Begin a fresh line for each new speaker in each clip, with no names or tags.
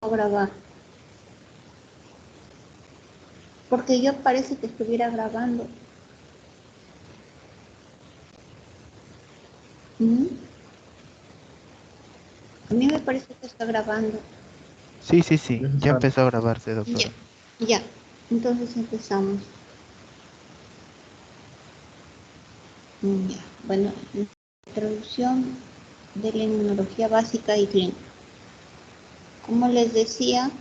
a grabar? Porque yo parece que estuviera grabando. A mí me parece que está grabando.
Sí, ya empezó a grabarse, doctora.
Ya, entonces empezamos. Ya, bueno, introducción de la inmunología básica y clínica. Como les decía,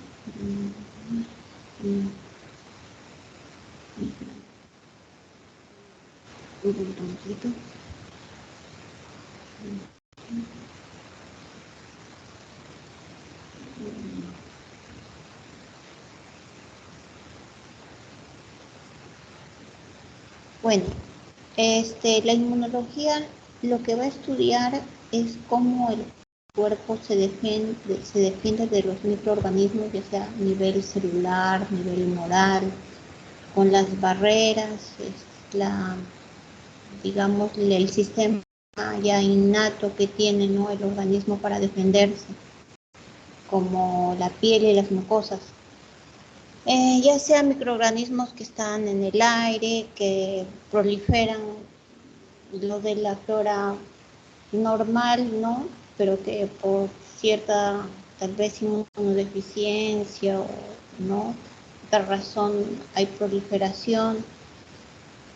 bueno, la inmunología lo que va a estudiar es cómo el cuerpo se defiende de los microorganismos, ya sea a nivel celular, nivel moral, con las barreras, digamos, el sistema ya innato que tiene, ¿no?, el organismo para defenderse, como la piel y las mucosas. Ya sea microorganismos que están en el aire, que proliferan lo de la flora normal, ¿no? Pero que por cierta, tal vez inmunodeficiencia o no, otra razón hay proliferación.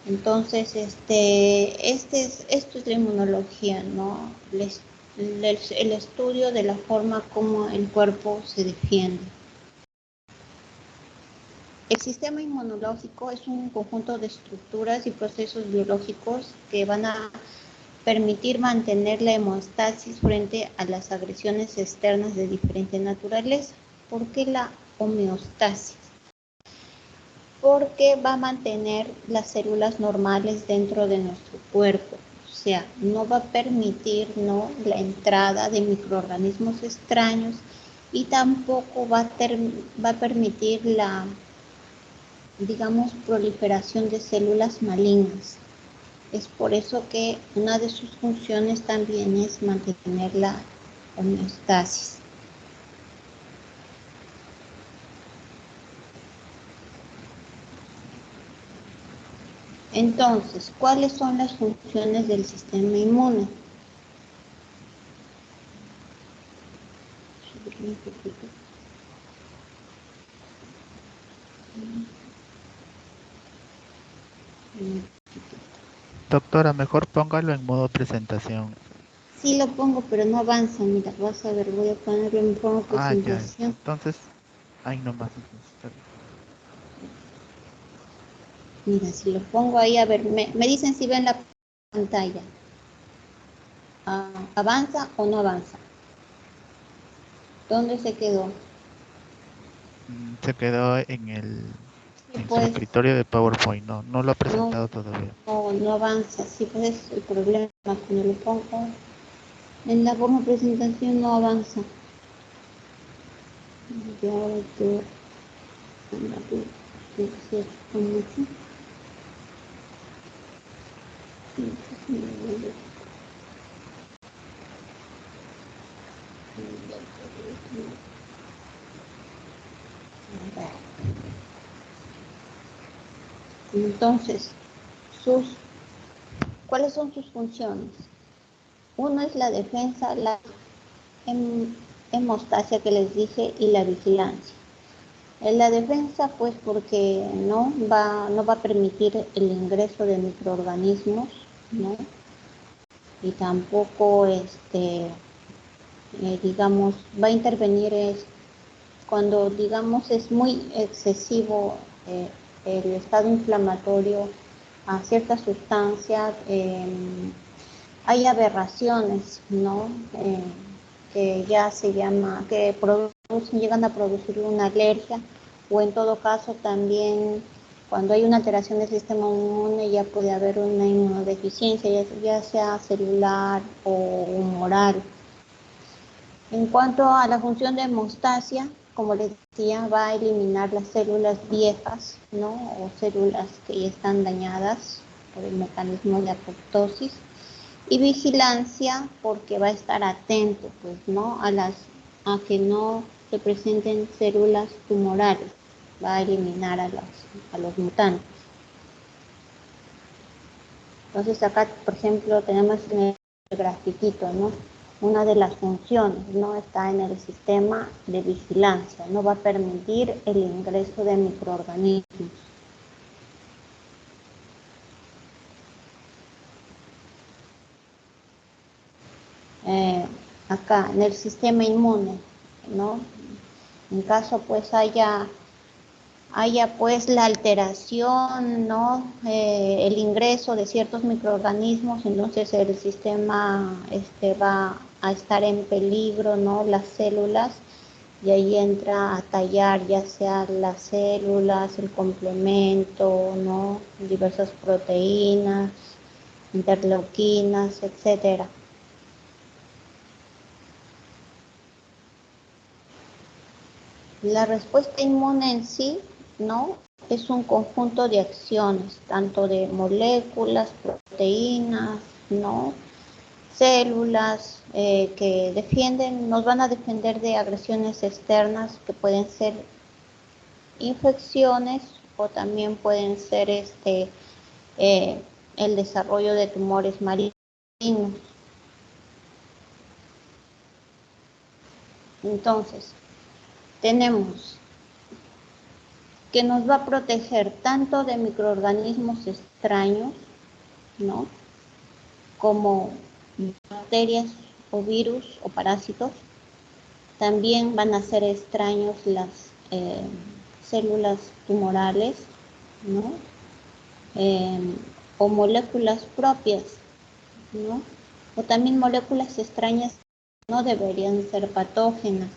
Entonces, esto es la inmunología, ¿no? El estudio de la forma como el cuerpo se defiende. El sistema inmunológico es un conjunto de estructuras y procesos biológicos que van a permitir mantener la hemostasis frente a las agresiones externas de diferente naturaleza. ¿Por qué la homeostasis? Porque va a mantener las células normales dentro de nuestro cuerpo. O sea, no va a permitir, ¿no?, la entrada de microorganismos extraños y tampoco va a permitir la, digamos, proliferación de células malignas. Es por eso que una de sus funciones también es mantener la homeostasis. Entonces, ¿cuáles son las funciones del sistema inmune?
Doctora, mejor póngalo en modo presentación.
Sí lo pongo, pero no avanza. Mira, vas a ver, voy a ponerlo en modo presentación.
Ya. Entonces, ahí nomás.
Mira, si lo pongo ahí, a ver, me dicen si ven la pantalla. ¿Avanza o no avanza? ¿Dónde se quedó?
Se quedó en el su
Pues,
escritorio de PowerPoint, no lo ha presentado todavía.
No avanza, sí, pues es el problema, cuando lo pongo en la forma de presentación no avanza. Y ahora yo entonces, ¿cuáles son sus funciones? Uno es la defensa, la hemostasia que les dije y la vigilancia. En la defensa, pues porque no va a permitir el ingreso de microorganismos, ¿no? Y tampoco, digamos, va a intervenir cuando, digamos, es muy excesivo el estado inflamatorio a ciertas sustancias. Hay aberraciones, ¿no? Que ya se llama, que llegan a producir una alergia, o en todo caso también cuando hay una alteración del sistema inmune ya puede haber una inmunodeficiencia, ya sea celular o humoral. En cuanto a la función de hemostasia, como les decía, va a eliminar las células viejas, ¿no?, o células que ya están dañadas por el mecanismo de apoptosis. Y vigilancia, porque va a estar atento, pues, ¿no?, a que no se presenten células tumorales, va a eliminar a los mutantes. Entonces acá, por ejemplo, tenemos en el grafiquito, ¿no? Una de las funciones, ¿no? Está en el sistema de vigilancia, no va a permitir el ingreso de microorganismos. Acá en el sistema inmune, ¿no? En caso pues haya pues la alteración, ¿no? El ingreso de ciertos microorganismos, entonces el sistema va a estar en peligro, ¿no? Las células, y ahí entra a tallar ya sea las células, el complemento, ¿no? Diversas proteínas, interleuquinas, etcétera. La respuesta inmune en sí, ¿no? Es un conjunto de acciones, tanto de moléculas, proteínas, ¿no? Células que nos van a defender de agresiones externas que pueden ser infecciones o también pueden ser el desarrollo de tumores malignos. Entonces, tenemos que nos va a proteger tanto de microorganismos extraños, ¿no? Como bacterias o virus o parásitos. También van a ser extraños las células tumorales, ¿no? O moléculas propias, ¿no? O también moléculas extrañas que no deberían ser patógenas.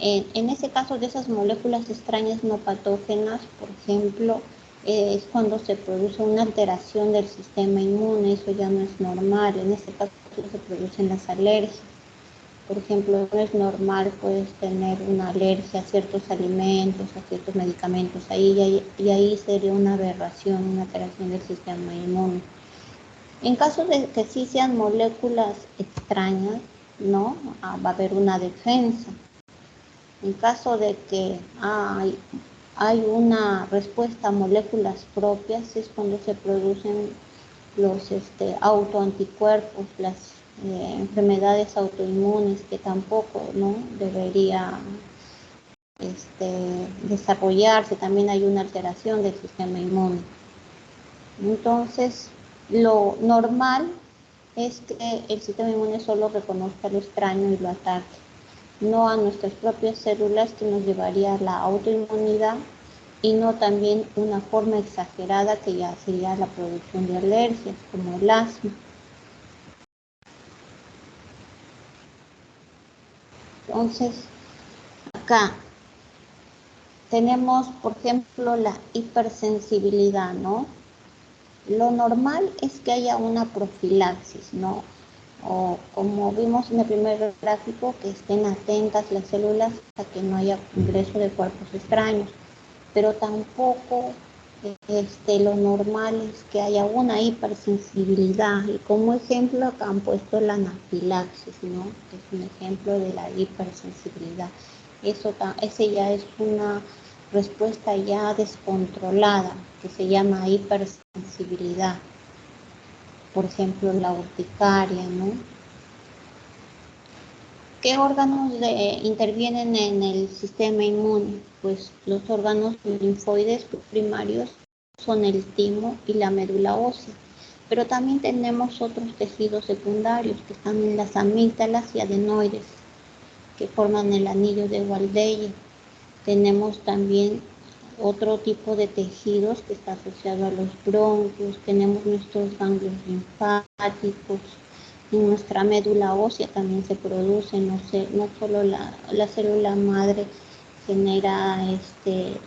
En ese caso de esas moléculas extrañas no patógenas, por ejemplo, es cuando se produce una alteración del sistema inmune, eso ya no es normal, en ese caso se producen las alergias. Por ejemplo, no es normal, puedes tener una alergia a ciertos alimentos, a ciertos medicamentos, y ahí sería una aberración, una alteración del sistema inmune. En caso de que sí sean moléculas extrañas, ¿no? Va a haber una defensa. En caso de que hay una respuesta a moléculas propias, es cuando se producen los autoanticuerpos, las enfermedades autoinmunes que tampoco, ¿no? Debería desarrollarse. También hay una alteración del sistema inmune. Entonces, lo normal es que el sistema inmune solo reconozca lo extraño y lo ataque, no a nuestras propias células, que nos llevaría a la autoinmunidad, y no también una forma exagerada que ya sería la producción de alergias, como el asma. Entonces, acá tenemos, por ejemplo, la hipersensibilidad, ¿no? Lo normal es que haya una profilaxis, ¿no? O como vimos en el primer gráfico, que estén atentas las células a que no haya ingreso de cuerpos extraños, pero tampoco lo normal es que haya una hipersensibilidad, y como ejemplo acá han puesto la anafilaxis, ¿no? Que es un ejemplo de la hipersensibilidad. Ese ya es una respuesta ya descontrolada, que se llama hipersensibilidad. Por ejemplo, la urticaria, ¿no? ¿Qué órganos intervienen en el sistema inmune? Pues los órganos linfoides primarios son el timo y la médula ósea, pero también tenemos otros tejidos secundarios que están en las amígdalas y adenoides, que forman el anillo de Waldeyer. Tenemos también otro tipo de tejidos que está asociado a los bronquios, tenemos nuestros ganglios linfáticos. En nuestra médula ósea también se produce, no solo la célula madre genera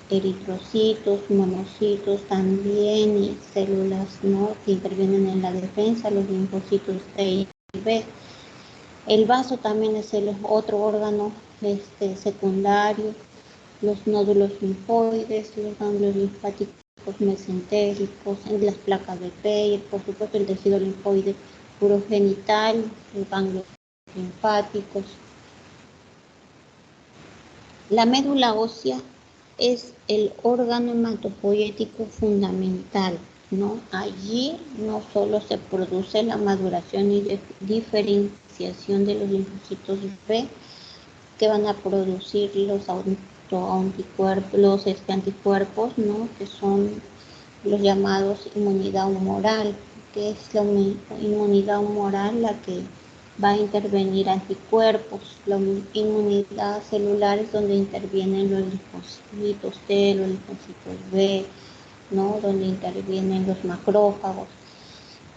eritrocitos, monocitos también, y células, ¿no? Que intervienen en la defensa, los linfocitos T y B. El vaso también es el otro órgano secundario, los nódulos linfoides, los ganglios linfáticos mesentéricos, las placas de Peyer, por supuesto el tejido linfoide urogenital, los ganglios linfáticos. La médula ósea es el órgano hematopoyético fundamental, ¿no? Allí no solo se produce la maduración y diferenciación de los linfocitos B, que van a producir los anticuerpos, anticuerpos, ¿no? Que son los llamados inmunidad humoral, que es la inmunidad humoral la que va a intervenir anticuerpos. La inmunidad celular es donde intervienen los linfocitos T, los linfocitos B, ¿no? Donde intervienen los macrófagos.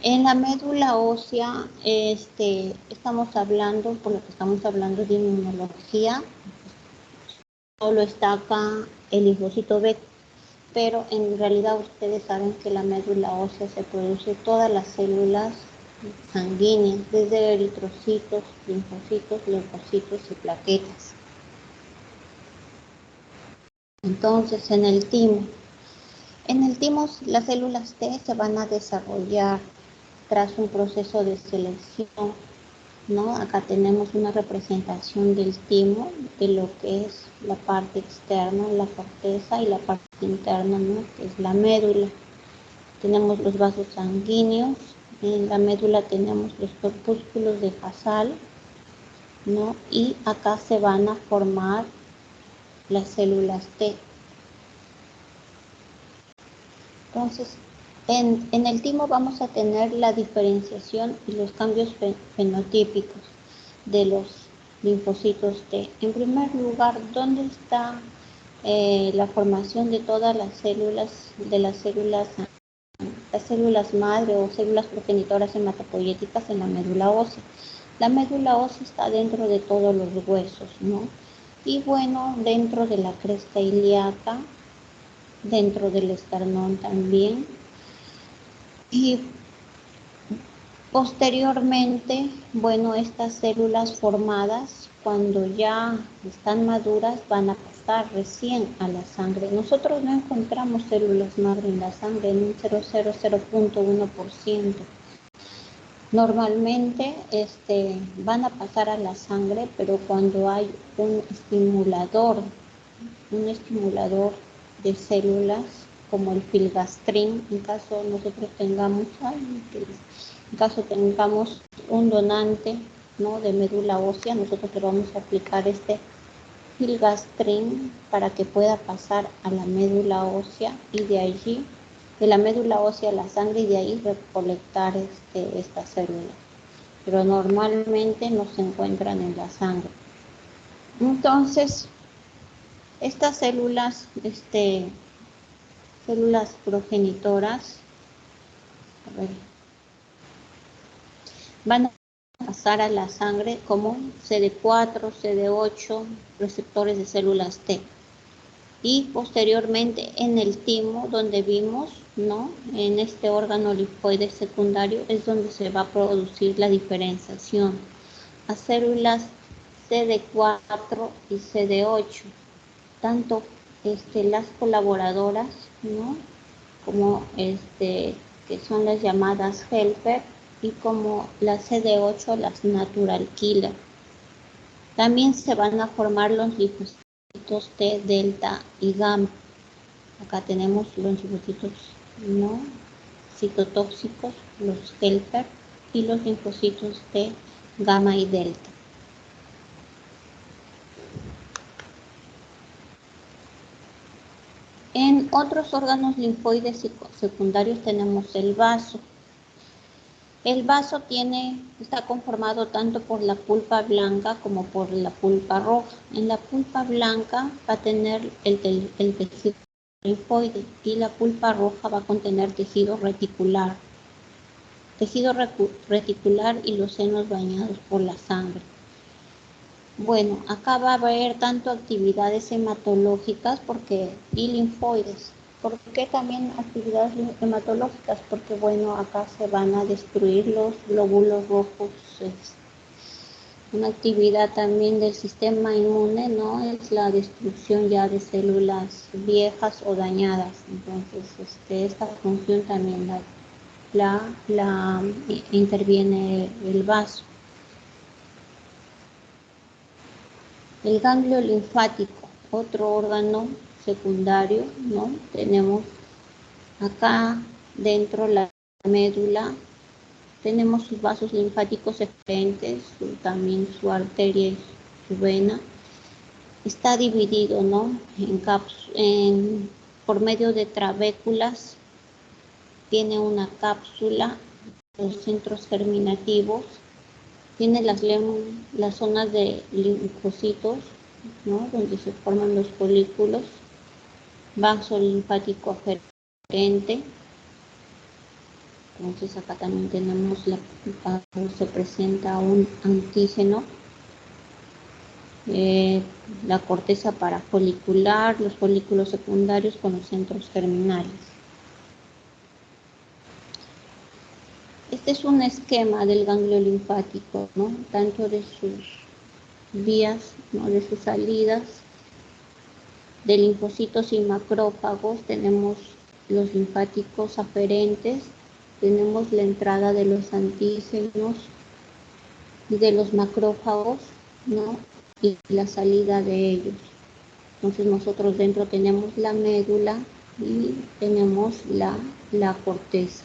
En la médula ósea, estamos hablando, por lo que estamos hablando de inmunología, solo está acá el linfocito B, pero en realidad ustedes saben que la médula ósea se produce todas las células sanguíneas, desde eritrocitos, linfocitos, leucocitos y plaquetas. Entonces, en el timo las células T se van a desarrollar tras un proceso de selección, ¿no? Acá tenemos una representación del timo, de lo que es la parte externa, la corteza, y la parte interna, ¿no? Que es la médula. Tenemos los vasos sanguíneos, en la médula tenemos los corpúsculos de Hasal, ¿no? Y acá se van a formar las células T. Entonces, en el timo vamos a tener la diferenciación y los cambios fenotípicos de los linfocitos T. En primer lugar, ¿dónde está la formación de todas las células, las células madre o células progenitoras hematopoyéticas? En la médula ósea. La médula ósea está dentro de todos los huesos, ¿no? Y bueno, dentro de la cresta ilíaca, dentro del esternón también. Y posteriormente, bueno, estas células formadas, cuando ya están maduras, van a pasar recién a la sangre. Nosotros no encontramos células madre en la sangre, en un 0,001%. Normalmente van a pasar a la sangre, pero cuando hay un estimulador de células, como el filgastrin, en caso nosotros tengamos un donante, ¿no?, de médula ósea, nosotros le vamos a aplicar este filgastrin para que pueda pasar a la médula ósea, y de allí, de la médula ósea a la sangre, y de ahí recolectar estas células. Pero normalmente no se encuentran en la sangre. Entonces, estas células, células progenitoras, van a pasar a la sangre como CD4, CD8, receptores de células T. Y posteriormente en el timo, donde vimos, ¿no?, en este órgano linfoide secundario, es donde se va a producir la diferenciación a células CD4 y CD8, tanto las colaboradoras, ¿no?, como que son las llamadas helper, y como las CD8, las natural killer. También se van a formar los linfocitos T, delta y gamma. Acá tenemos los linfocitos, ¿no?, citotóxicos, los helper, y los linfocitos T, gamma y delta. En otros órganos linfoides secundarios tenemos el vaso. El vaso está conformado tanto por la pulpa blanca como por la pulpa roja. En la pulpa blanca va a tener el tejido linfoide, y la pulpa roja va a contener tejido reticular. Tejido reticular y los senos bañados por la sangre. Bueno, acá va a haber tanto actividades hematológicas y linfoides. ¿Por qué también actividades hematológicas? Porque bueno, acá se van a destruir los glóbulos rojos. Una actividad también del sistema inmune, ¿no?, es la destrucción ya de células viejas o dañadas. Entonces, esta función también la interviene el vaso. El ganglio linfático otro órgano secundario, ¿no? Tenemos acá dentro la médula, tenemos sus vasos linfáticos eferentes, también su arteria y su vena. Está dividido, ¿no? Por medio de trabéculas, tiene una cápsula, los centros germinativos, tiene las zonas de linfocitos, ¿no? Donde se forman los folículos, vaso linfático aferente. Entonces acá también tenemos cuando se presenta un antígeno, la corteza parafolicular, los folículos secundarios con los centros germinales. Este es un esquema del ganglio linfático, ¿no? Tanto de sus vías, ¿no? De sus salidas, de linfocitos y macrófagos. Tenemos los linfáticos aferentes, tenemos la entrada de los antígenos y de los macrófagos, ¿no? Y la salida de ellos. Entonces nosotros dentro tenemos la médula y tenemos la corteza.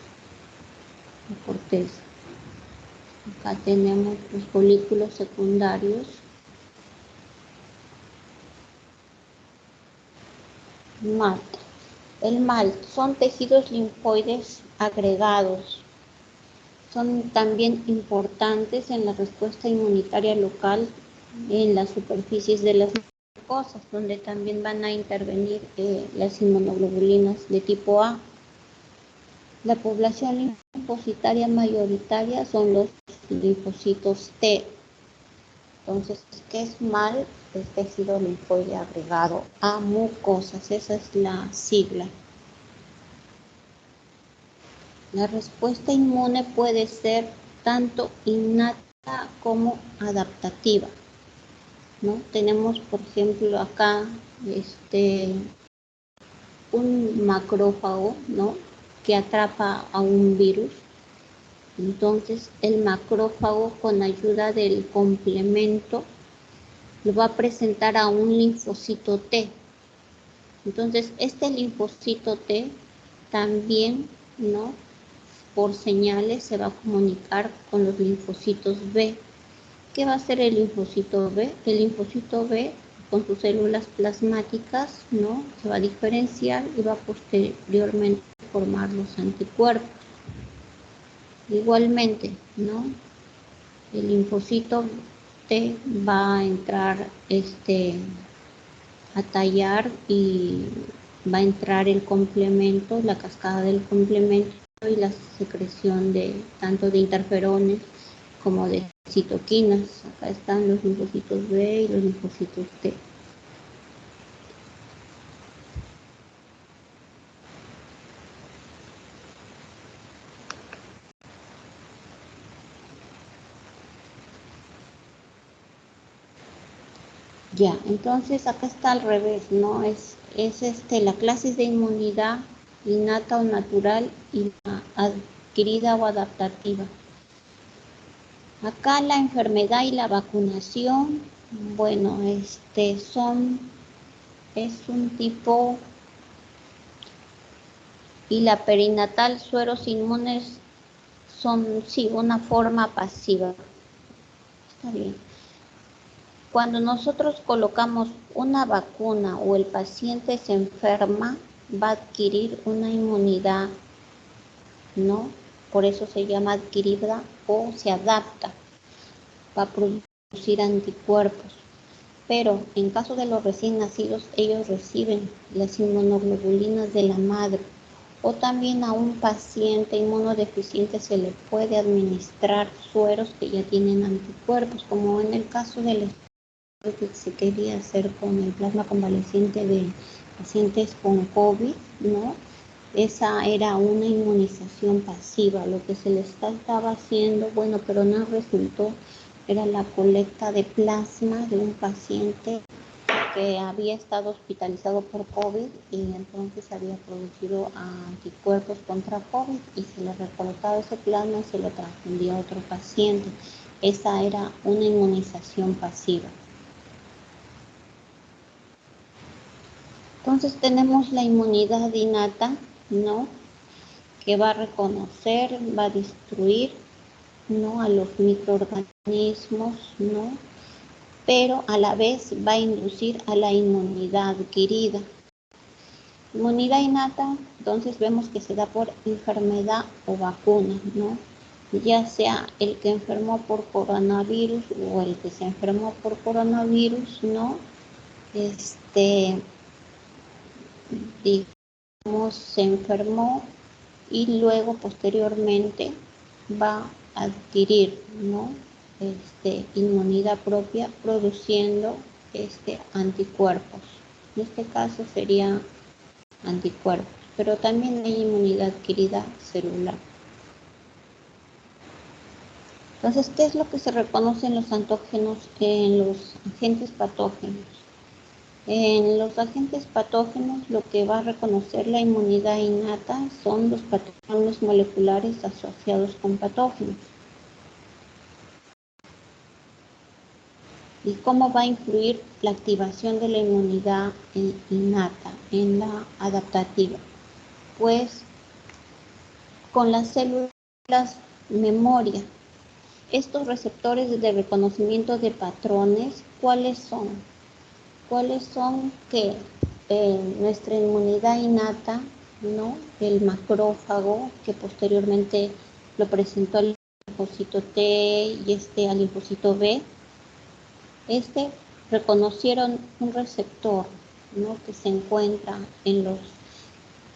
Acá tenemos los folículos secundarios. MALT. El MALT son tejidos linfoides agregados. Son también importantes en la respuesta inmunitaria local en las superficies de las mucosas, donde también van a intervenir las inmunoglobulinas de tipo A. La población linfocitaria mayoritaria son los linfocitos T. Entonces, ¿qué es MALT? Es tejido linfoide agregado a mucosas, esa es la sigla. La respuesta inmune puede ser tanto innata como adaptativa, ¿no? Tenemos, por ejemplo, acá un macrófago, ¿no? Que atrapa a un virus. Entonces, el macrófago, con ayuda del complemento, lo va a presentar a un linfocito T. Entonces, este linfocito T también, ¿no? Por señales se va a comunicar con los linfocitos B. ¿Qué va a hacer el linfocito B? El linfocito B, con sus células plasmáticas, ¿no? Se va a diferenciar y va a posteriormente formar los anticuerpos. Igualmente, ¿no? El linfocito T va a entrar a tallar y va a entrar el complemento, la cascada del complemento y la secreción tanto de interferones como de citoquinas. Acá están los linfocitos B y los linfocitos T. Ya, entonces acá está al revés, ¿no? Es la clase de inmunidad innata o natural y adquirida o adaptativa. Acá la enfermedad y la vacunación, bueno, es un tipo, y la perinatal sueros inmunes son, sí, una forma pasiva. Está bien. Cuando nosotros colocamos una vacuna o el paciente se enferma, va a adquirir una inmunidad, ¿no? Por eso se llama adquirida o se adapta. Va a producir anticuerpos. Pero en caso de los recién nacidos, ellos reciben las inmunoglobulinas de la madre. O también a un paciente inmunodeficiente se le puede administrar sueros que ya tienen anticuerpos, como en el caso del que se quería hacer con el plasma convaleciente de pacientes con COVID, ¿no? Esa era una inmunización pasiva. Lo que se le estaba haciendo, bueno, pero no resultó, era la colecta de plasma de un paciente que había estado hospitalizado por COVID y entonces había producido anticuerpos contra COVID y se le recolectaba ese plasma y se lo transfundía a otro paciente. Esa era una inmunización pasiva. Entonces tenemos la inmunidad innata, ¿no? Que va a reconocer, va a destruir, ¿no? A los microorganismos, ¿no? Pero a la vez va a inducir a la inmunidad adquirida. Inmunidad innata, entonces vemos que se da por enfermedad o vacuna, ¿no? Ya sea el que enfermó por coronavirus o el que se enfermó por coronavirus, ¿no? Digamos, se enfermó y luego posteriormente va a adquirir, ¿no? Inmunidad propia produciendo anticuerpos. En este caso sería anticuerpos, pero también hay inmunidad adquirida celular. Entonces, ¿qué es lo que se reconoce en los antógenos, en los agentes patógenos? En los agentes patógenos lo que va a reconocer la inmunidad innata son los patrones moleculares asociados con patógenos. ¿Y cómo va a influir la activación de la inmunidad innata en la adaptativa? Pues con las células memoria. Estos receptores de reconocimiento de patrones, ¿cuáles son? ¿Cuáles son que nuestra inmunidad innata, ¿no? El macrófago, que posteriormente lo presentó al linfocito T y al linfocito B, reconocieron un receptor, ¿no? Que se encuentra en los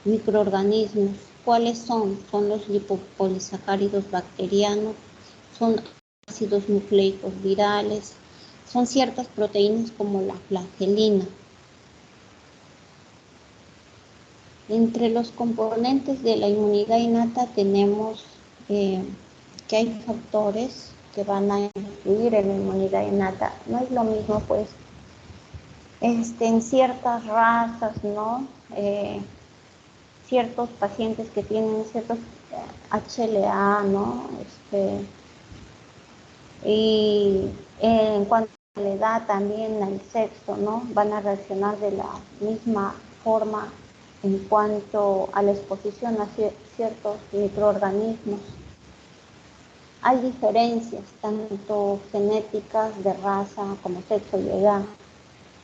microorganismos. ¿Cuáles son? Son los lipopolisacáridos bacterianos, son ácidos nucleicos virales, son ciertas proteínas como la flagelina. Entre los componentes de la inmunidad innata tenemos que hay factores que van a influir en la inmunidad innata. No es lo mismo, pues, en ciertas razas, ¿no? Ciertos pacientes que tienen ciertos HLA, ¿no? Y en cuanto a la edad, también al sexo, ¿no? Van a reaccionar de la misma forma en cuanto a la exposición a ciertos microorganismos. Hay diferencias, tanto genéticas, de raza, como sexo y edad.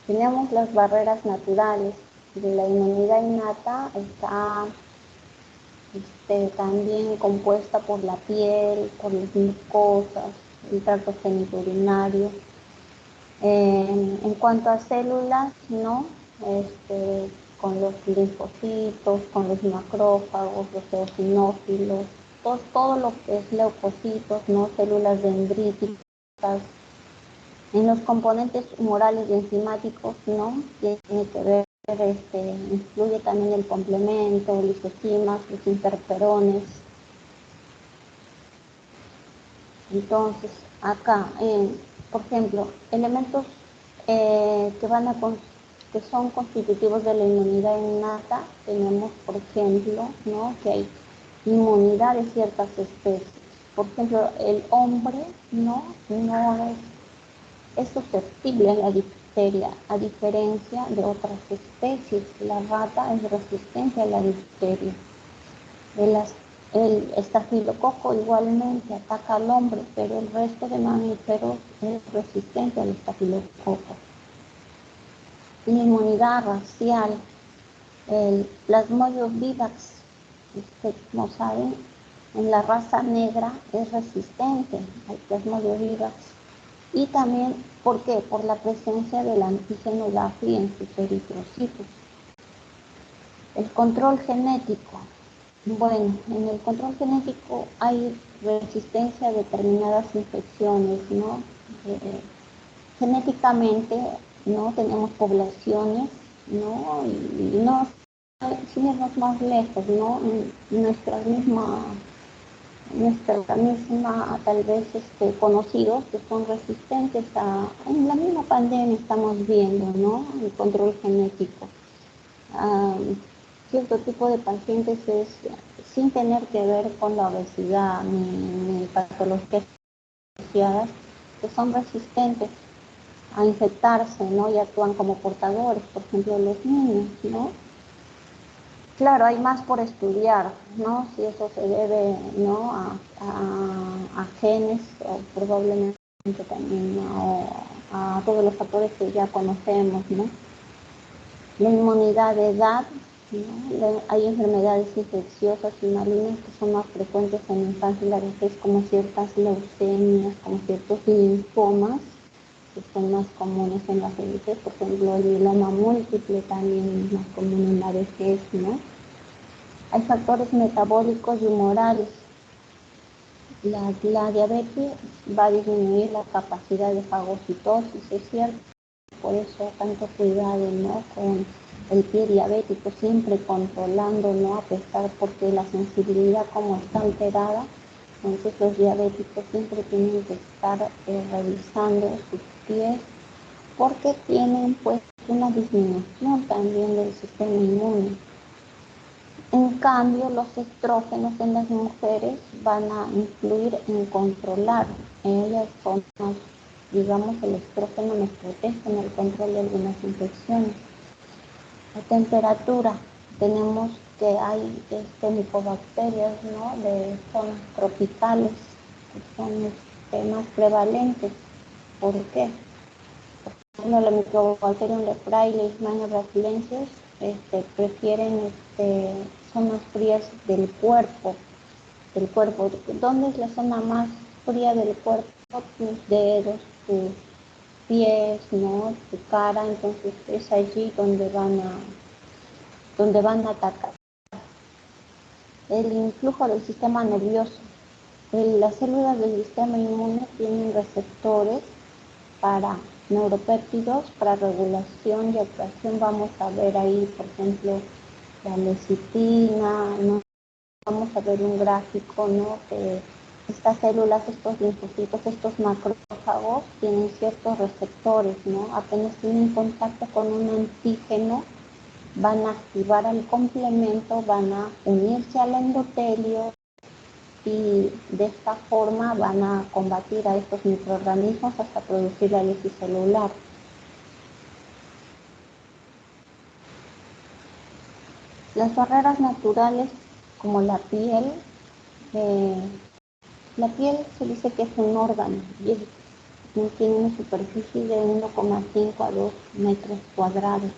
Tenemos las barreras naturales de la inmunidad innata, está también compuesta por la piel, por las mucosas, el tracto genitourinario. En cuanto a células, ¿no? Con los linfocitos, con los macrófagos, los eosinófilos, todo lo que es leucocitos, ¿no? Células dendríticas. En los componentes humorales y enzimáticos, ¿no? Tiene que ver, influye también el complemento, lisosomas, los interferones. Entonces, acá, por ejemplo, elementos que son constitutivos de la inmunidad innata, tenemos, por ejemplo, ¿no? Que hay inmunidad de ciertas especies. Por ejemplo, el hombre no es susceptible a la difteria, a diferencia de otras especies. La rata es resistente a la difteria. El estafilococo igualmente ataca al hombre, pero el resto de mamíferos es resistente al estafilococo. La inmunidad racial, el Plasmodium vivax, como saben, en la raza negra es resistente al Plasmodium vivax. Y también, ¿por qué? Por la presencia del antígeno DAFI en sus eritrocitos. El control genético. Bueno, en el control genético hay resistencia a determinadas infecciones, ¿no? Genéticamente, ¿no? Tenemos poblaciones, ¿no? Y no, sin irnos más lejos, ¿no? Nuestra misma tal vez conocidos que son resistentes en la misma pandemia estamos viendo, ¿no? El control genético. Cierto tipo de pacientes es sin tener que ver con la obesidad ni patologías asociadas, que son resistentes. a infectarse, ¿no? Y actúan como portadores, por ejemplo, los niños, ¿no? Claro, hay más por estudiar, ¿no? Si eso se debe, ¿no? A genes o probablemente también, ¿no? A todos los factores que ya conocemos, ¿no? La inmunidad de edad, ¿no? Hay enfermedades infecciosas y malignas que son más frecuentes en la infancia y la vejez, como ciertas leucemias, como ciertos linfomas, que son más comunes en la vejez. Por ejemplo, el mieloma múltiple también es más común en la vejez, ¿no? Hay factores metabólicos y humorales. La diabetes va a disminuir la capacidad de fagocitosis, es cierto. Por eso tanto cuidado, ¿no? Con el pie diabético, siempre controlando, ¿no? A pesar porque la sensibilidad como está alterada, entonces los diabéticos siempre tienen que estar revisando sus pies porque tienen pues una disminución también del sistema inmune. En cambio, los estrógenos en las mujeres van a influir en controlar. Ellas son más, digamos, el estrógeno nos protege en el control de algunas infecciones. La temperatura, tenemos que hay micobacterias, ¿no? De zonas tropicales, que son más prevalentes. ¿Por qué? Uno de los micobacterium leprae y leishmania brasilensis prefieren zonas frías del cuerpo. ¿Dónde es la zona más fría del cuerpo? Tus dedos, tus pies, ¿no? Tu cara, entonces es allí donde van a atacar. El influjo del sistema nervioso. Las células del sistema inmune tienen receptores para neuropéptidos, para regulación y actuación. Vamos a ver ahí, por ejemplo, la lecitina, ¿no? Vamos a ver un gráfico, ¿no? Que estas células, estos linfocitos, estos macrófagos tienen ciertos receptores, ¿no? Apenas tienen contacto con un antígeno, van a activar el complemento, van a unirse al endotelio y de esta forma van a combatir a estos microorganismos hasta producir la lisis celular. Las barreras naturales, como la piel se dice que es un órgano y tiene una superficie de 1,5 a 2 metros cuadrados.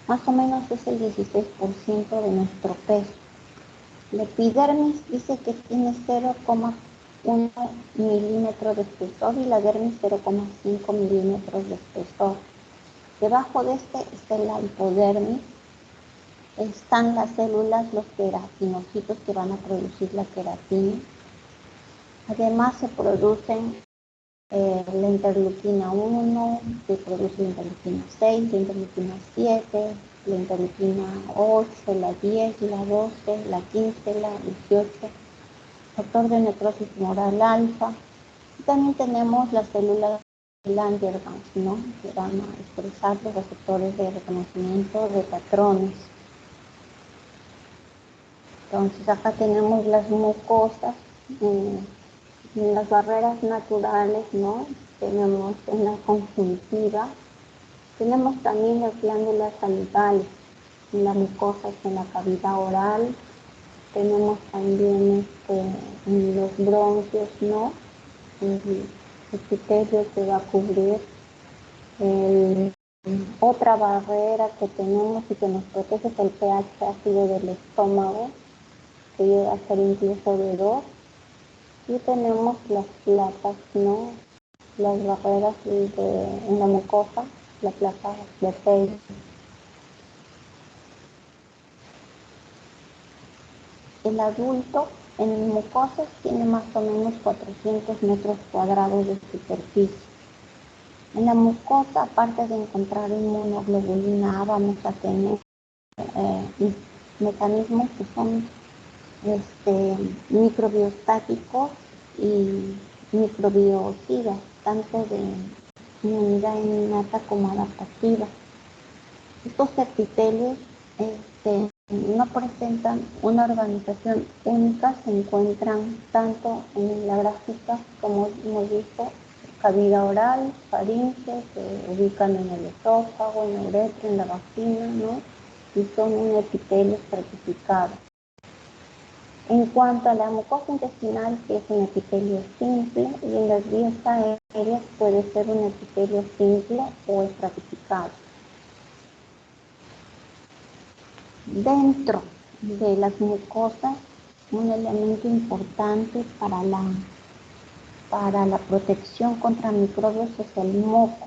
Más o menos es el 16% de nuestro peso. La epidermis dice que tiene 0,1 milímetros de espesor y la dermis 0,5 milímetros de espesor. Debajo de está la hipodermis. Están las células, los queratinocitos que van a producir la queratina. Además se producen la interleuquina 1, se produce la interleuquina 6, la interleuquina 7, la interleuquina 8, la 10, la 12, la 15, la 18, factor de necrosis tumoral alfa. Y también tenemos las células Langerhans, ¿no? Que van a expresar los receptores de reconocimiento de patrones. Entonces acá tenemos las mucosas, las barreras naturales, ¿no? Tenemos en la conjuntiva, tenemos también las glándulas salivales, en la mucosa, en la cavidad oral, tenemos también en los bronquios, ¿no? El epitelio que va a cubrir. Otra barrera que tenemos y que nos protege es el pH ácido del estómago, que llega a ser incluso de 2. Y tenemos las placas, ¿no? Las barreras en la mucosa, las placas de Peyl. El adulto en mucosas tiene más o menos 400 metros cuadrados de superficie. En la mucosa, aparte de encontrar inmunoglobulina A, vamos a tener mecanismos que son microbiostáticos y microbiocidas, tanto de inmunidad innata como adaptativa. Estos epitelios no presentan una organización única, se encuentran tanto en la gráfica, como hemos visto, cavidad oral, faringe, se ubican en el esófago, en la uretra, en la vagina, ¿no? Y son un epitelio estratificado. En cuanto a la mucosa intestinal, que es un epitelio simple, y en las vías aéreas puede ser un epitelio simple o estratificado. Dentro de las mucosas, un elemento importante para la protección contra microbios es el moco.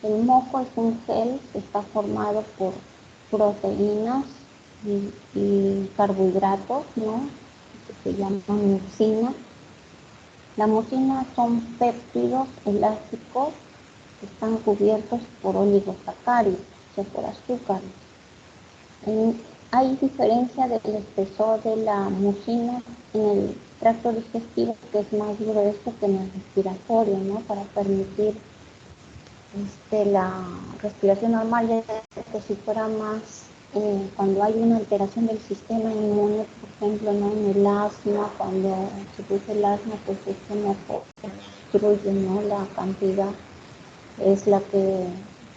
El moco es un gel que está formado por proteínas y carbohidratos, ¿no? Que se llaman mucina. La mucina son péptidos elásticos que están cubiertos por oligosacáridos, o sea, por azúcares. Hay diferencia del espesor de la mucina en el tracto digestivo, que es más grueso que en el respiratorio, ¿no? Para permitir la respiración normal, ya que si fuera más, cuando hay una alteración del sistema inmune, por ejemplo, ¿no? En el asma, cuando se produce el asma, pues esto no obstruye, ¿no? La cantidad es la que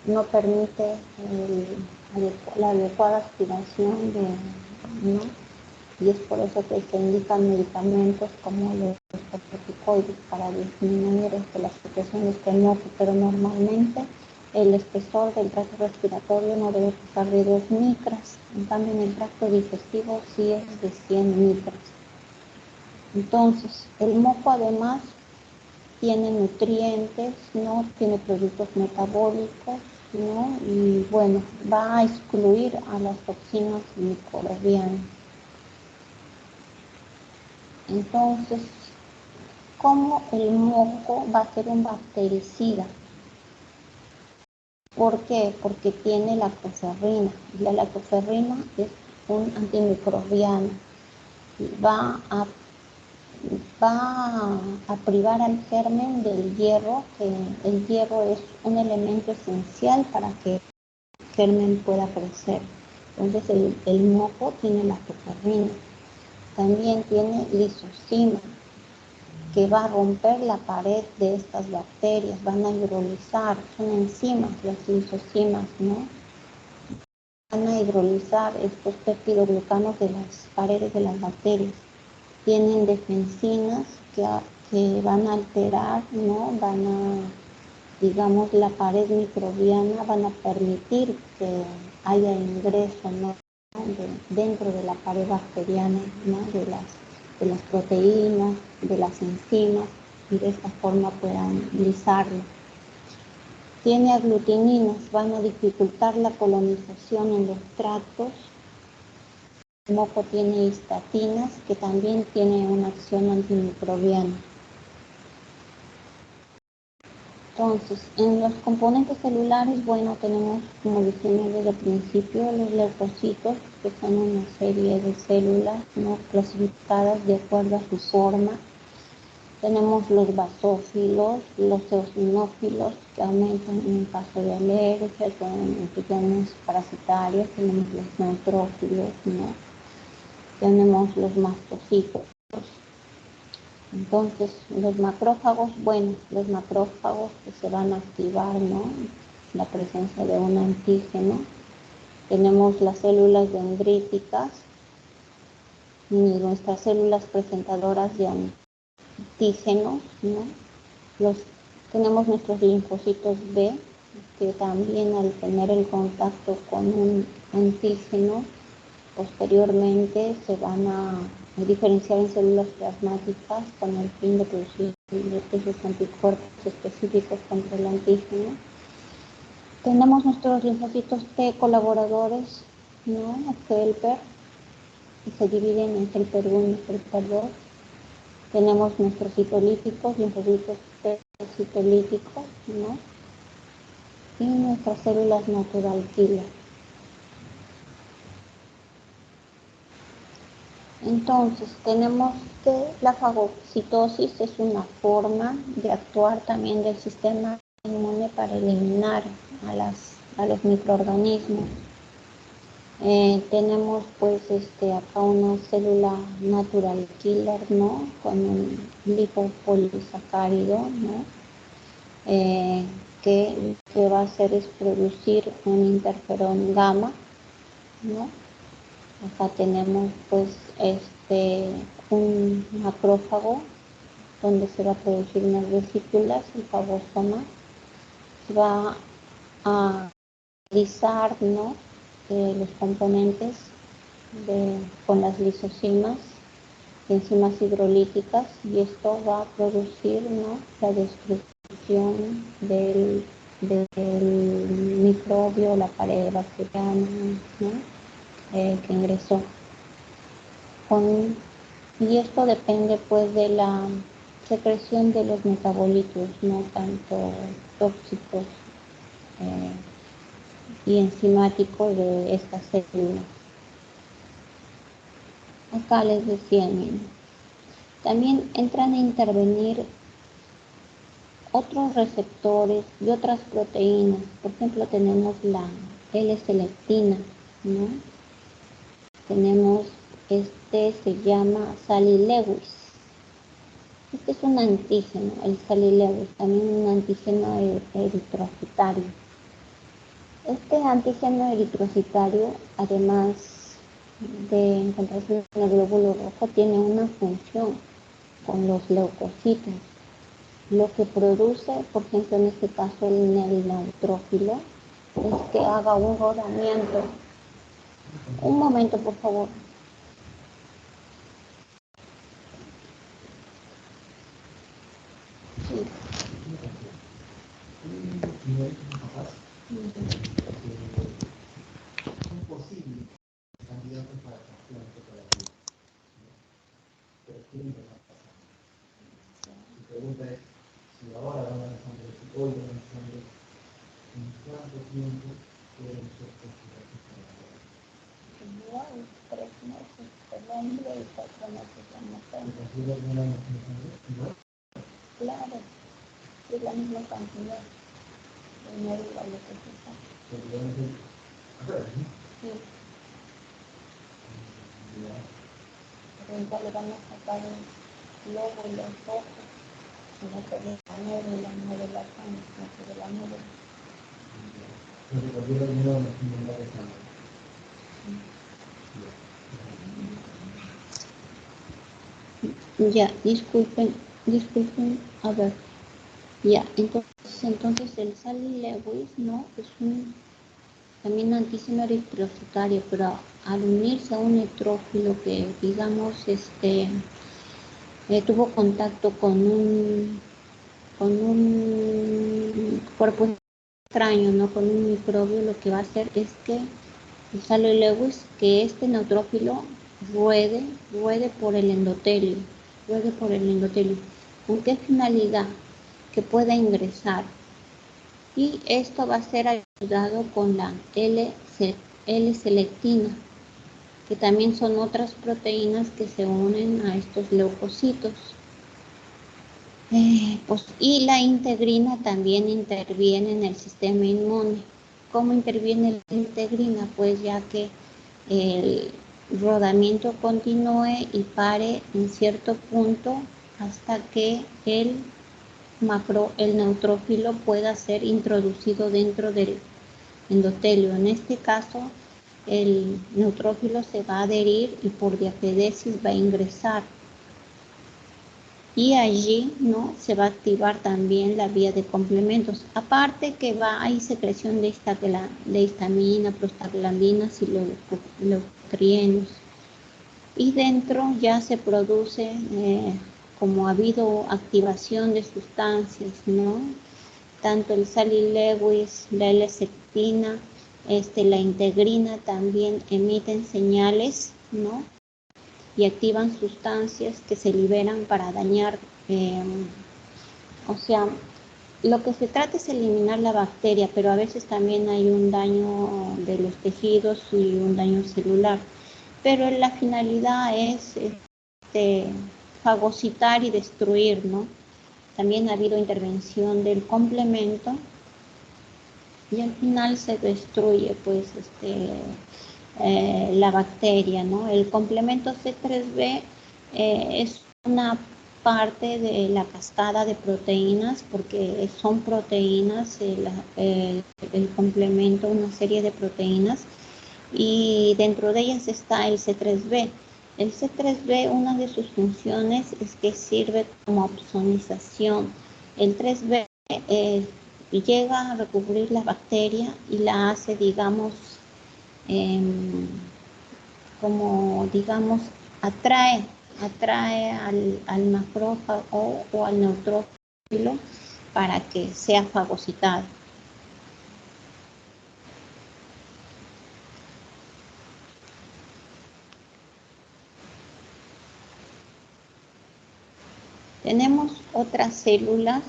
no permite la adecuada aspiración ¿no? Y es por eso que se indican medicamentos como los corticoides para disminuir las secreciones de moco, pero normalmente el espesor del tracto respiratorio no debe pasar de 2 micras, en cambio en el tracto digestivo sí es de 100 micras. Entonces, el moco además tiene nutrientes, ¿no? Tiene productos metabólicos, ¿no? Y bueno, va a excluir a las toxinas microbianas. Entonces, ¿cómo el moco va a ser un bactericida? ¿Por qué? Porque tiene lactoferrina. Y la lactoferrina es un antimicrobiano. Va a privar al germen del hierro, que el hierro es un elemento esencial para que el germen pueda crecer. Entonces el moco tiene lactoferrina. También tiene lisocima, que va a romper la pared de estas bacterias, van a hidrolizar, son enzimas las lisocimas, ¿no? Van a hidrolizar estos peptidoglucanos de las paredes de las bacterias. Tienen defensinas que van a alterar, ¿no? Van a, digamos, la pared microbiana, van a permitir que haya ingreso, ¿no? Dentro de la pared bacteriana, ¿no? de las proteínas, de las enzimas, y de esta forma puedan lisarlo. Tiene aglutininas, van a dificultar la colonización en los tractos. El moco tiene histatinas, que también tiene una acción antimicrobiana. Entonces, en los componentes celulares, bueno, tenemos, como dijimos desde el principio, los leucocitos, que son una serie de células, ¿no? Clasificadas de acuerdo a su forma. Tenemos los basófilos, los eosinófilos, que aumentan en caso de alergia, son infecciones parasitarias. Tenemos los neutrófilos, ¿no? Tenemos los mastocitos. Entonces, los macrófagos, bueno, los macrófagos que se van a activar, ¿no? La presencia de un antígeno. Tenemos las células dendríticas y nuestras células presentadoras de antígenos, ¿no? Tenemos nuestros linfocitos B, que también al tener el contacto con un antígeno, posteriormente se van a diferenciar en células plasmáticas con el fin de producir esos anticuerpos específicos contra el antígeno. Tenemos nuestros linfocitos T colaboradores, ¿no? Helper, que se dividen en helper 1 y helper 2. Tenemos nuestros citolíticos, linfocitos T citolíticos, ¿no? Y nuestras células natural killer. Entonces, tenemos que la fagocitosis es una forma de actuar también del sistema inmune para eliminar a los microorganismos. Tenemos pues acá una célula natural killer, ¿no? Con un lipopolisacárido, ¿no? que lo que va a hacer es producir un interferón gamma, ¿no? Acá tenemos pues un macrófago donde se va a producir unas vesículas, el fagosoma, se va a lisar, ¿no? Los componentes con las lisosimas, enzimas hidrolíticas, y esto va a producir, ¿no? La destrucción del microbio, la pared bacteriana, ¿no? Que ingresó. Y esto depende pues de la secreción de los metabolitos, no tanto tóxicos y enzimáticos de estas células. Acá les decía, también entran a intervenir otros receptores y otras proteínas. Por ejemplo, tenemos la L-selectina, ¿no? Tenemos, se llama Sally Lewis. Este es un antígeno, el Sally Lewis, también un antígeno eritrocitario. Este antígeno eritrocitario, además de encontrarse en el glóbulo rojo, tiene una función con los leucocitos. Lo que produce, por ejemplo, en este caso el neutrófilo, es que haga un rodamiento. Un momento, por favor. Sí.
Pregunta es si ahora van a dejar de hoy van a dejar de en cuánto tiempo pueden ser considerados para ahora.
Igual, 3 meses, el hombre y 4 meses la mujer.
¿Consideras un año igual?
Claro, es la misma cantidad. Primero igual lo que se sabe. Sí. Pero igual le van a sacar el lobo y los ojos. No se ve la nube, la nube, la sangre, no se ve la nube.
Entonces, cualquier reunión es similar a esa.
Ya, disculpen, a ver, ya, entonces el Sally Lewis, ¿no? Es también antígeno eritrocitario, pero al unirse a un neutrófilo que, digamos, tuvo contacto con un cuerpo extraño, ¿no? Con un microbio, lo que va a hacer es que el Sally Lewis, que este neutrófilo ruede por el endotelio. ¿Con qué finalidad? Que pueda ingresar. Y esto va a ser ayudado con la L-selectina, que también son otras proteínas que se unen a estos leucocitos. Y la integrina también interviene en el sistema inmune. ¿Cómo interviene la integrina? Pues ya que el rodamiento continúe y pare en cierto punto hasta que el neutrófilo pueda ser introducido dentro del endotelio. En este caso, el neutrófilo se va a adherir y por diapedesis va a ingresar. Y allí, ¿no? Se va a activar también la vía de complementos. Aparte que hay secreción de histamina, prostaglandinas y leucotrienos. Y dentro ya se produce, como ha habido activación de sustancias, ¿no? Tanto el Sally Lewis, la L-sectina, la integrina también emiten señales, ¿no? Y activan sustancias que se liberan para dañar, o sea, lo que se trata es eliminar la bacteria, pero a veces también hay un daño de los tejidos y un daño celular. Pero la finalidad es fagocitar y destruir, ¿no? También ha habido intervención del complemento y al final se destruye, pues, la bacteria, ¿no? El complemento C3b es una parte de la cascada de proteínas, porque son proteínas, el complemento, una serie de proteínas, y dentro de ellas está el C3b. El C3b, una de sus funciones es que sirve como opsonización. El 3b llega a recubrir la bacteria y la hace, digamos, como digamos, atrae al macrófago o al neutrófilo para que sea fagocitado. Tenemos otras células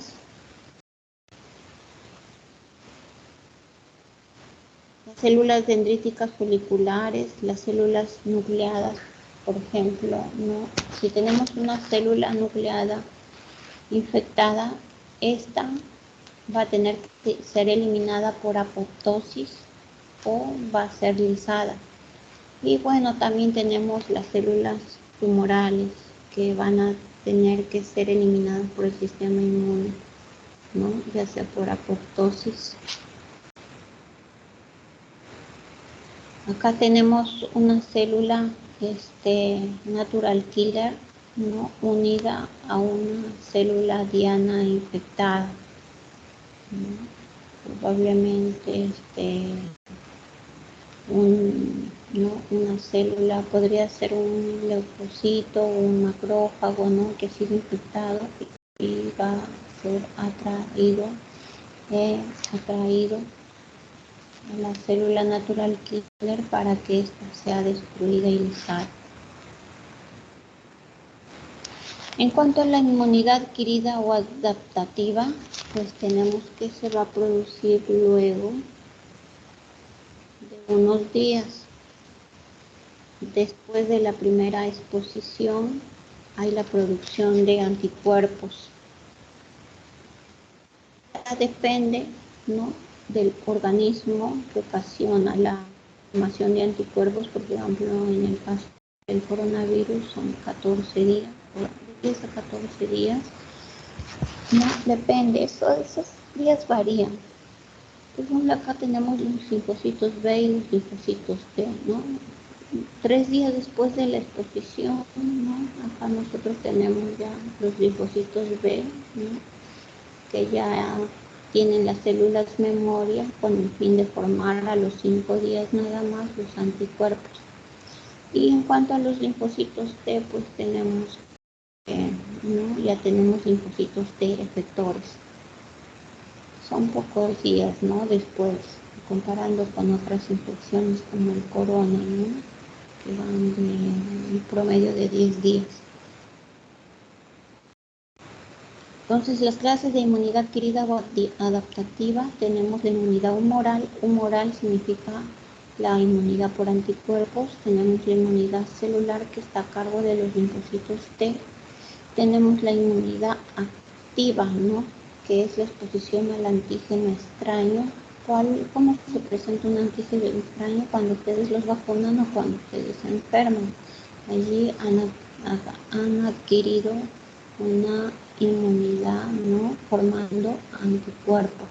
células dendríticas foliculares, las células nucleadas, por ejemplo, ¿no? Si tenemos una célula nucleada infectada, esta va a tener que ser eliminada por apoptosis o va a ser lisada. Y bueno, también tenemos las células tumorales que van a tener que ser eliminadas por el sistema inmune, ¿no? Ya sea por apoptosis. Acá tenemos una célula natural killer, ¿no? Unida a una célula diana infectada, ¿no? Probablemente una célula podría ser un leucocito o un macrófago, ¿no? Que ha sido infectado y va a ser atraído a la célula natural killer para que ésta sea destruida y lisada. En cuanto a la inmunidad adquirida o adaptativa, pues tenemos que se va a producir luego de unos días. Después de la primera exposición hay la producción de anticuerpos. Depende, ¿no?, del organismo que ocasiona la formación de anticuerpos. Por ejemplo, en el caso del coronavirus son 14 días, de 10 a 14 días, ¿no? Depende, esos días varían. Por ejemplo, acá tenemos los linfocitos B y los linfocitos T, ¿no? 3 días después de la exposición, ¿no? Acá nosotros tenemos ya los linfocitos B, ¿no?, que ya tienen las células memoria con el fin de formar a los 5 días nada más los anticuerpos. Y en cuanto a los linfocitos T, pues tenemos, ¿no?, ya tenemos linfocitos T efectores. Son pocos días, ¿no?, después, comparando con otras infecciones como el corona, ¿no?, que van de un promedio de 10 días. Entonces, las clases de inmunidad adquirida o adaptativa, tenemos la inmunidad humoral. Humoral significa la inmunidad por anticuerpos. Tenemos la inmunidad celular, que está a cargo de los linfocitos T. Tenemos la inmunidad activa, ¿no?, que es la exposición al antígeno extraño. ¿Cómo se presenta un antígeno extraño? Cuando ustedes los vacunan o cuando ustedes se enferman. Allí han adquirido una inmunidad, ¿no?, formando anticuerpos.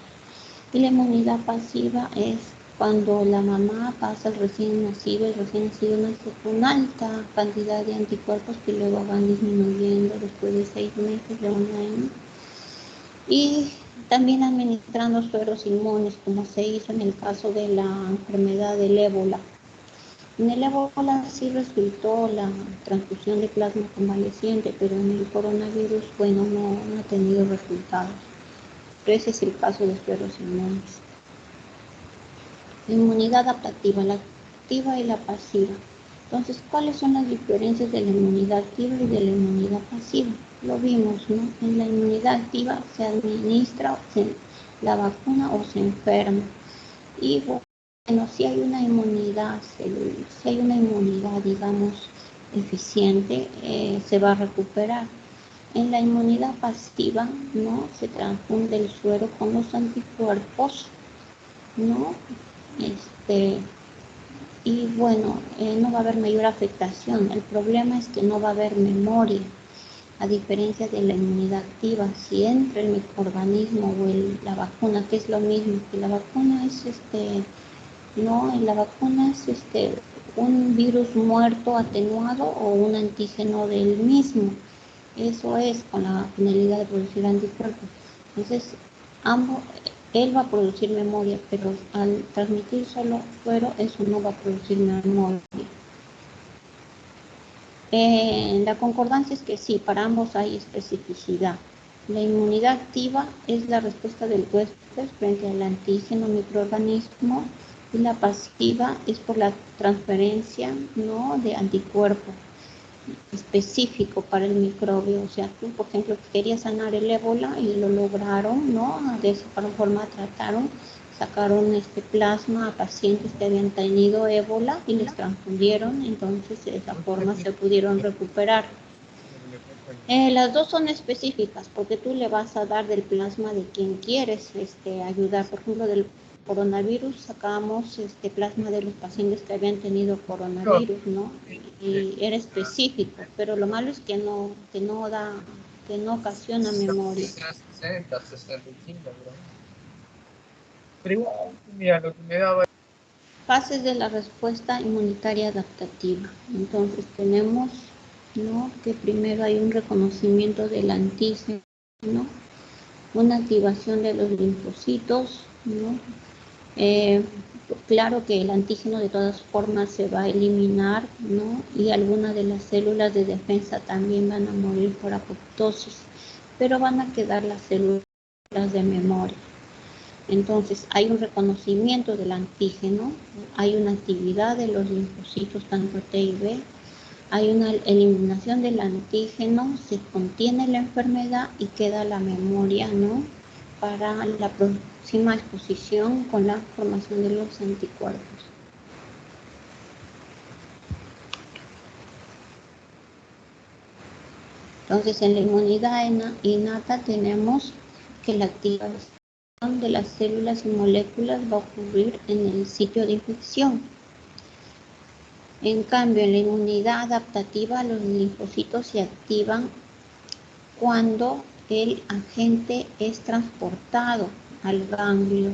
Y la inmunidad pasiva es cuando la mamá pasa al recién nacido, el recién nacido nace con alta cantidad de anticuerpos que luego van disminuyendo después de 6 meses, de 1 año. Y también administrando sueros inmunes, como se hizo en el caso de la enfermedad del ébola. En el ébola sí resultó la transfusión de plasma convaleciente, pero en el coronavirus, bueno, no ha tenido resultados. Pero ese es el caso de sueros inmunes. La inmunidad adaptativa, la activa y la pasiva. Entonces, ¿cuáles son las diferencias de la inmunidad activa y de la inmunidad pasiva? Lo vimos, ¿no? En la inmunidad activa se administra la vacuna o se enferma. Y bueno, si hay una inmunidad celular, si hay una inmunidad, digamos, eficiente, se va a recuperar. En la inmunidad pasiva, ¿no?, se transfunde el suero con los anticuerpos, ¿no? Y bueno, no va a haber mayor afectación. El problema es que no va a haber memoria. a diferencia de la inmunidad activa. Si entra el microorganismo o la vacuna, que es lo mismo, que la vacuna es la vacuna es un virus muerto atenuado o un antígeno del mismo. Eso es con la finalidad de producir anticuerpos. Entonces, él va a producir memoria, pero al transmitir solo suero, eso no va a producir memoria. La concordancia es que sí, para ambos hay especificidad. La inmunidad activa es la respuesta del huésped frente al antígeno microorganismo, y la pasiva es por la transferencia, ¿no?, de anticuerpo específico para el microbio. O sea, tú, por ejemplo, querías sanar el ébola y lo lograron, ¿no? De esa forma trataron, sacaron plasma a pacientes que habían tenido ébola y les transfundieron, entonces de esa forma se pudieron recuperar. Las dos son específicas porque tú le vas a dar del plasma de quien quieres ayudar. Por ejemplo, del coronavirus sacamos plasma de los pacientes que habían tenido coronavirus, ¿no? Y era específico, pero lo malo es que no ocasiona memoria.
60, 65, pero igual, mira, lo que me daba...
Fases de la respuesta inmunitaria adaptativa. Entonces tenemos, ¿no?, que primero hay un reconocimiento del antígeno, una activación de los linfocitos, ¿no? Claro que el antígeno de todas formas se va a eliminar, ¿no? Y algunas de las células de defensa también van a morir por apoptosis, pero van a quedar las células de memoria. Entonces hay un reconocimiento del antígeno, hay una actividad de los linfocitos tanto T y B, hay una eliminación del antígeno, se contiene la enfermedad y queda la memoria, ¿no?, para la próxima exposición con la formación de los anticuerpos. Entonces, en la inmunidad innata tenemos que la activación de las células y moléculas va a ocurrir en el sitio de infección. En cambio, en la inmunidad adaptativa, los linfocitos se activan cuando el agente es transportado al ganglio.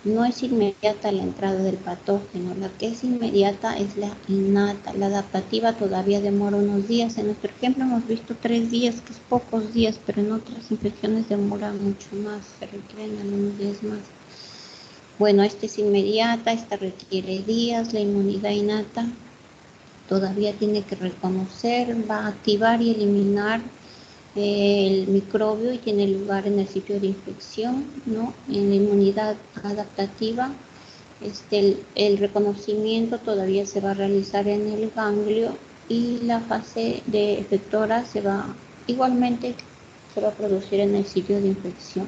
No es inmediata la entrada del patógeno, la que es inmediata es la innata. La adaptativa todavía demora unos días. En nuestro ejemplo hemos visto 3 días, que es pocos días, pero en otras infecciones demora mucho más, se requieren algunos días más. Bueno, esta es inmediata, esta requiere días. La inmunidad innata todavía tiene que reconocer, va a activar y eliminar el microbio y tiene lugar en el sitio de infección, ¿no? En la inmunidad adaptativa, el reconocimiento todavía se va a realizar en el ganglio y la fase de efectora igualmente se va a producir en el sitio de infección.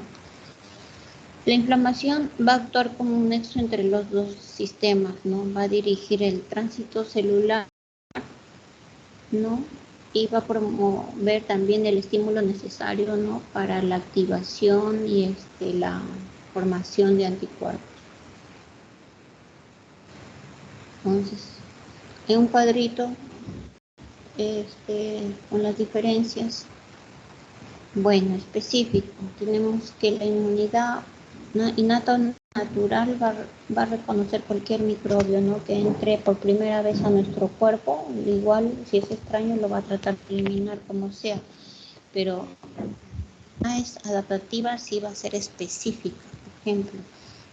La inflamación va a actuar como un nexo entre los dos sistemas, ¿no? Va a dirigir el tránsito celular, ¿no?, y va a promover también el estímulo necesario, ¿no?, para la activación y la formación de anticuerpos. Entonces, en un cuadrito con las diferencias, bueno, específico, tenemos que la inmunidad innata natural va a reconocer cualquier microbio, ¿no?, que entre por primera vez a nuestro cuerpo. Igual, si es extraño, lo va a tratar de eliminar como sea, pero la es adaptativa, sí va a ser específica. Por ejemplo,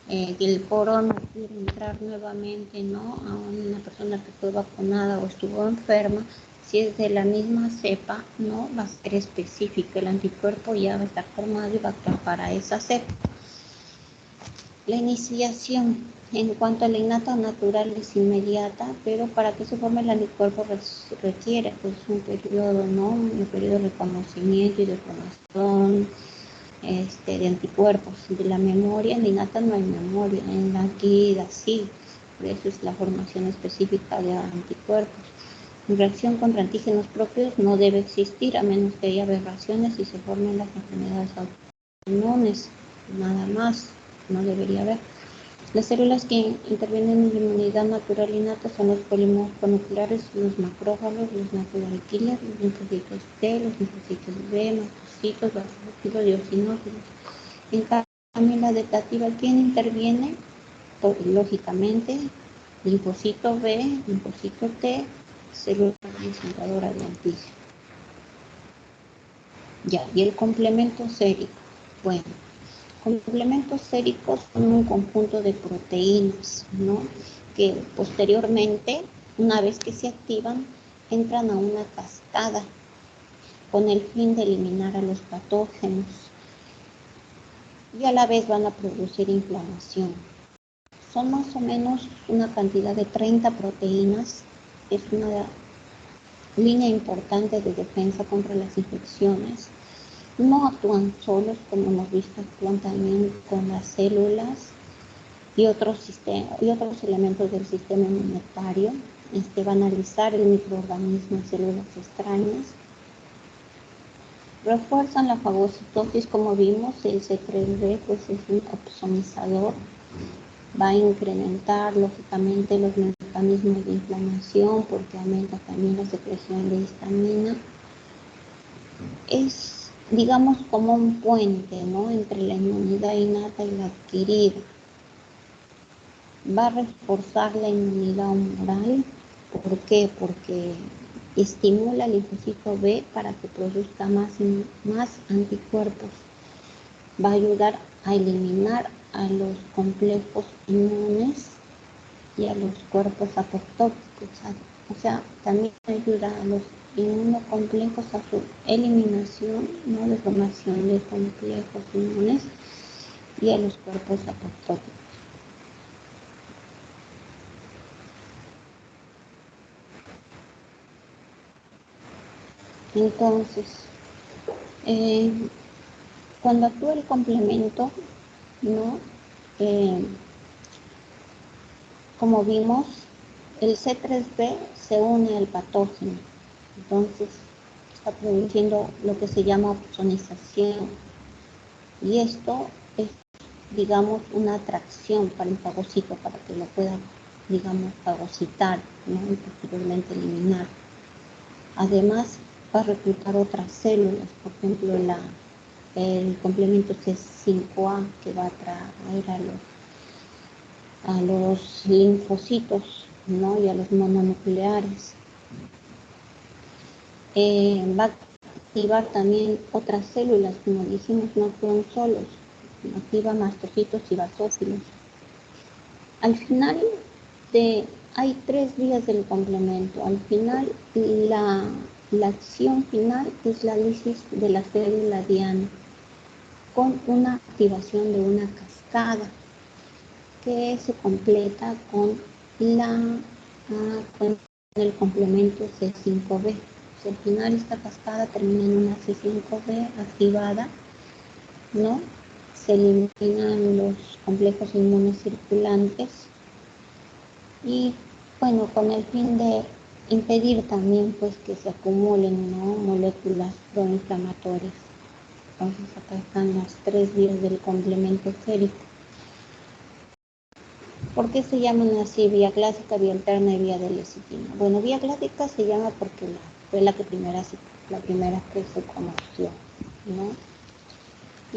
que el poro no quiere entrar nuevamente, ¿no?, a una persona que fue vacunada o estuvo enferma. Si es de la misma cepa, no va a ser específica, el anticuerpo ya va a estar formado y va a actuar para esa cepa. La iniciación, en cuanto a la innata natural, es inmediata, pero para que se forme el anticuerpo requiere pues un periodo, ¿no?, un periodo de reconocimiento y de formación de anticuerpos. De la memoria, en la innata no hay memoria, en la adquirida sí, por eso es la formación específica de anticuerpos. Reacción contra antígenos propios no debe existir, a menos que haya aberraciones y se formen las enfermedades autoinmunes, nada más, no debería haber. Las células que intervienen en la inmunidad natural innata son los polimorfonucleares, los macrófagos, los natural killers, los linfocitos T, los linfocitos B, mastocitos, basófilos y eosinófilos. En cambio, la adaptativa, ¿quién interviene? Lógicamente, linfocito B, linfocito T, célula concentradora de antígeno. Ya, y el complemento sérico. Bueno, complementos séricos son un conjunto de proteínas, ¿no? Que posteriormente, una vez que se activan, entran a una cascada con el fin de eliminar a los patógenos y a la vez van a producir inflamación. Son más o menos una cantidad de 30 proteínas, es una línea importante de defensa contra las infecciones. No actúan solos, como hemos visto, actúan también con las células y otros elementos del sistema inmunitario. Va a analizar el microorganismo en células extrañas. Refuerzan la fagocitosis, como vimos, el C3b pues es un opsonizador. Va a incrementar lógicamente los mecanismos de inflamación porque aumenta también la secreción de histamina. Es, digamos, como un puente, ¿no?, entre la inmunidad innata y la adquirida. Va a reforzar la inmunidad humoral. ¿Por qué? Porque estimula el linfocito B para que produzca más anticuerpos. Va a ayudar a eliminar a los complejos inmunes y a los cuerpos apoptóticos. O sea, también ayuda a los inmunocomplejos a su eliminación, ¿no?, de formación de complejos inmunes y a los cuerpos apoptóticos. Entonces, cuando actúa el complemento, ¿no?, como vimos, el C3b se une al patógeno, entonces está produciendo lo que se llama opsonización, y esto es, digamos, una atracción para el fagocito para que lo pueda, digamos, fagocitar, ¿no?, y posteriormente eliminar. Además, va a reclutar otras células, por ejemplo, el complemento C5a, que va a atraer a los linfocitos, ¿no?, y a los mononucleares. Va a activar también otras células, como dijimos, no son solos, activa mastocitos y basófilos. Al final hay 3 vías del complemento. Al final, la acción final es la lisis de la célula diana con una activación de una cascada que se completa con el complemento C5b. Si al final esta cascada termina en una C5b activada, ¿no?, se eliminan los complejos inmunes circulantes y, bueno, con el fin de impedir también pues que se acumulen, ¿no?, moléculas proinflamatorias. Entonces acá están las 3 vías del complemento sérico. ¿Por qué se llaman así? Vía clásica, vía alterna y vía de lecitina. Bueno, vía clásica se llama porque fue la primera que se conoció, ¿no?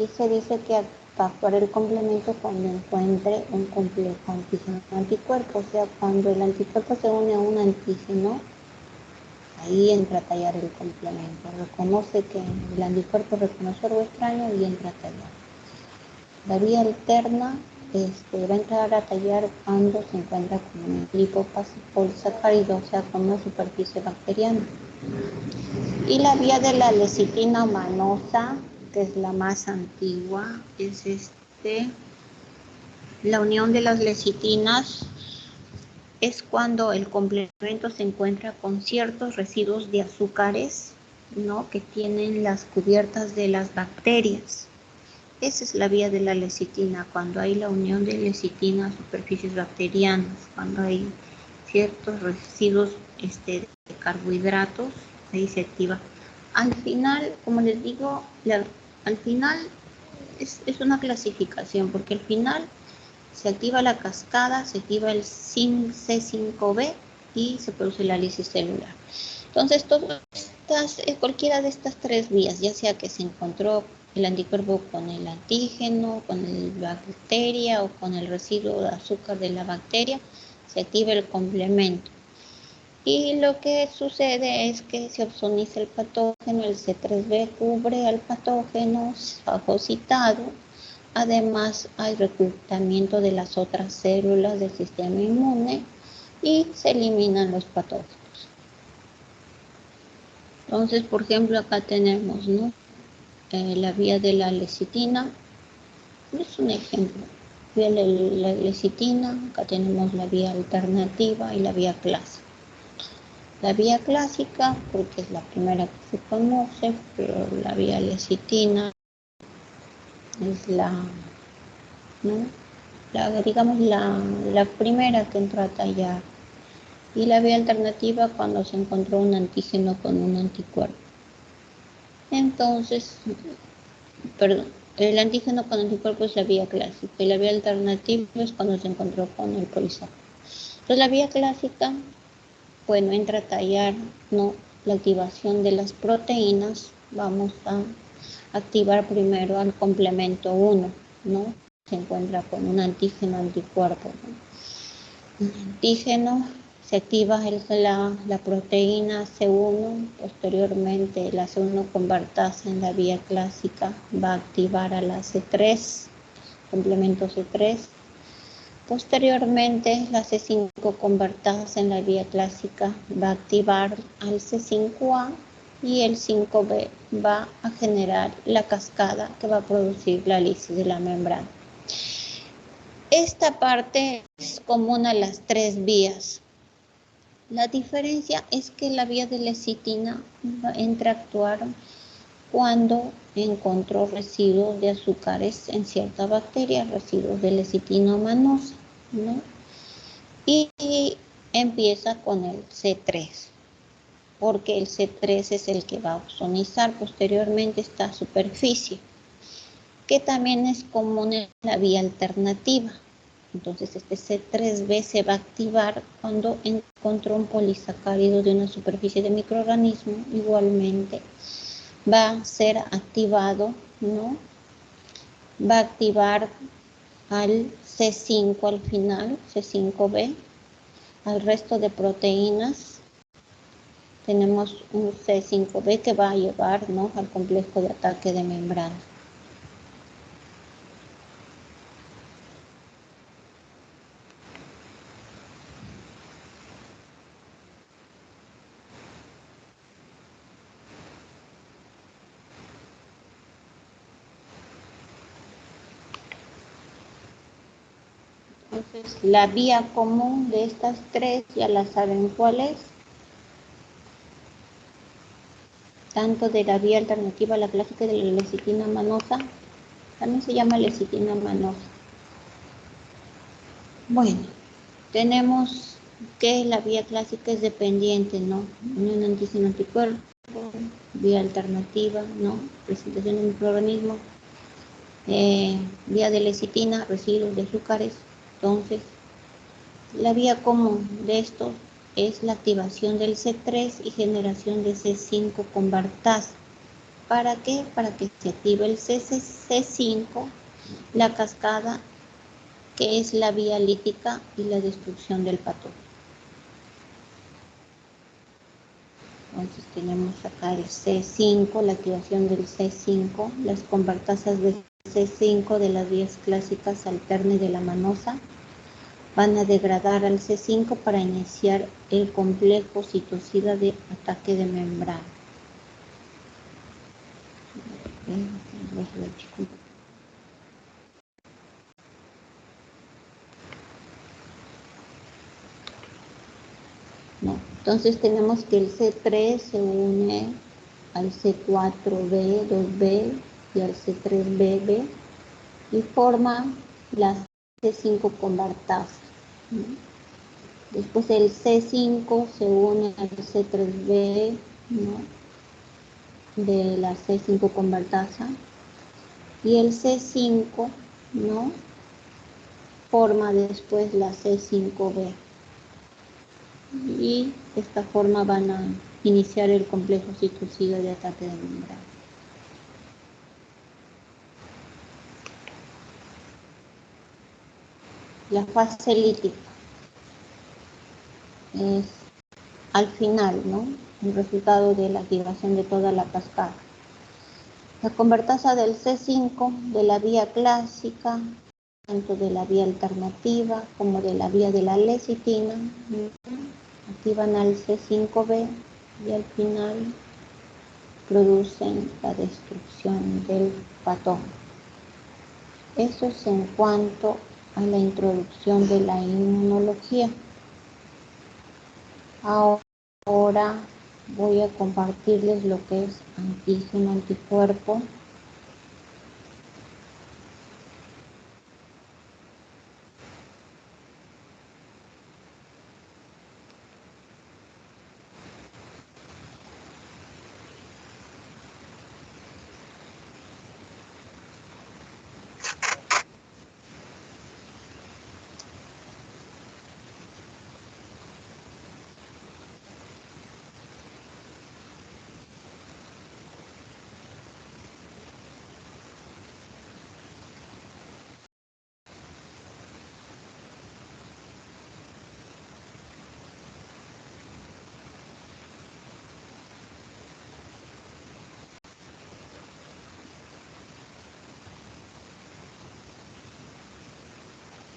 Y se dice que va a actuar el complemento cuando encuentre un complejo antígeno-anticuerpo, o sea, cuando el anticuerpo se une a un antígeno, ahí entra a tallar el complemento. Reconoce que el anticuerpo reconoce algo extraño y entra a tallar. La vía alterna va a entrar a tallar cuando se encuentra con un lipopolisacárido, o sea, con una superficie bacteriana. Y la vía de la lecitina manosa, que es la más antigua, es la unión de las lecitinas. Es cuando el complemento se encuentra con ciertos residuos de azúcares, ¿no?, que tienen las cubiertas de las bacterias. Esa es la vía de la lecitina, cuando hay la unión de lecitina a superficies bacterianas, cuando hay ciertos residuos de carbohidratos, ahí se activa. Al final, como les digo, al final es una clasificación, porque al final Se activa la cascada, se activa el C5b y se produce la lisis celular. Entonces, cualquiera de estas tres vías, ya sea que se encontró el anticuerpo con el antígeno, con la bacteria o con el residuo de azúcar de la bacteria, se activa el complemento. Y lo que sucede es que se opsoniza el patógeno, el C3b cubre al patógeno fagocitado. Además, hay reclutamiento de las otras células del sistema inmune y se eliminan los patógenos. Entonces, por ejemplo, acá tenemos, ¿no? La vía de la lecitina, es un ejemplo. Vía de la lecitina, acá tenemos la vía alternativa y la vía clásica. La vía clásica, porque es la primera que se conoce, pero la vía lecitina es ¿no? digamos la primera que entró a tallar. Y la vía alternativa cuando se encontró un antígeno con un anticuerpo. Entonces, el antígeno con anticuerpo es la vía clásica y la vía alternativa es cuando se encontró con el polisacárido. Entonces, la vía clásica, bueno, entra a tallar, ¿no? La activación de las proteínas. Vamos a activar primero al complemento 1, ¿no? Se encuentra con un antígeno anticuerpo, ¿no? Un antígeno, se activa la proteína C1, posteriormente la C1 convertasa en la vía clásica va a activar a la C3, complemento C3. Posteriormente la C5 convertasa en la vía clásica va a activar al C5A y el 5B va a generar la cascada que va a producir la lisis de la membrana. Esta parte es común a las tres vías. La diferencia es que la vía de lecitina entra a actuar cuando encontró residuos de azúcares en cierta bacteria, residuos de lecitina manosa, ¿no? Y empieza con el C3, porque el C3 es el que va a opsonizar posteriormente esta superficie, que también es común en la vía alternativa. Entonces este C3b se va a activar cuando encontró un polisacárido de una superficie de microorganismo. Igualmente va a ser activado, ¿no? Va a activar al C5 al final, C5b, al resto de proteínas. Tenemos un C5b que va a llevar, ¿no? Al complejo de ataque de membrana. Entonces, la vía común de estas tres ya la saben cuál es. Tanto de la vía alternativa a la clásica de la lecitina manosa, también se llama lecitina manosa. Bueno, tenemos que la vía clásica es dependiente, ¿no? Unión antígeno-anticuerpo, vía alternativa, ¿no? Presentación de microorganismos, vía de lecitina, residuos de azúcares. Entonces, la vía común de esto es la activación del C3 y generación de C5 convertasa. ¿Para qué? Para que se active el C5, la cascada, que es la vía lítica y la destrucción del patógeno. Entonces tenemos acá el C5, la activación del C5, las convertasas de C5 de las vías clásicas alterna y de la manosa van a degradar al C5 para iniciar el complejo citosida de ataque de membrana. No. Entonces tenemos que el C3 se une al C4b, 2b y al C3bb y forma la C5 convertasa. Después el C5 se une al C3b, ¿no? De la C5 convertasa y el C5, ¿no? forma después la C5b. Y de esta forma van a iniciar el complejo citocido de ataque de membrana. La fase lítica es al final, ¿no? El resultado de la activación de toda la cascada. La convertasa del C5 de la vía clásica, tanto de la vía alternativa como de la vía de la lecitina, activan al C5b y al final producen la destrucción del patón. Eso es en cuanto a la introducción de la inmunología. Ahora voy a compartirles lo que es antígeno, anticuerpo.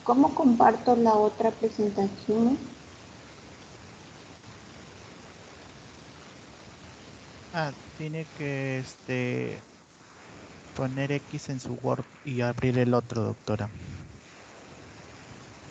¿Cómo comparto la otra presentación?
Tiene que poner X en su Word y abrir el otro, doctora.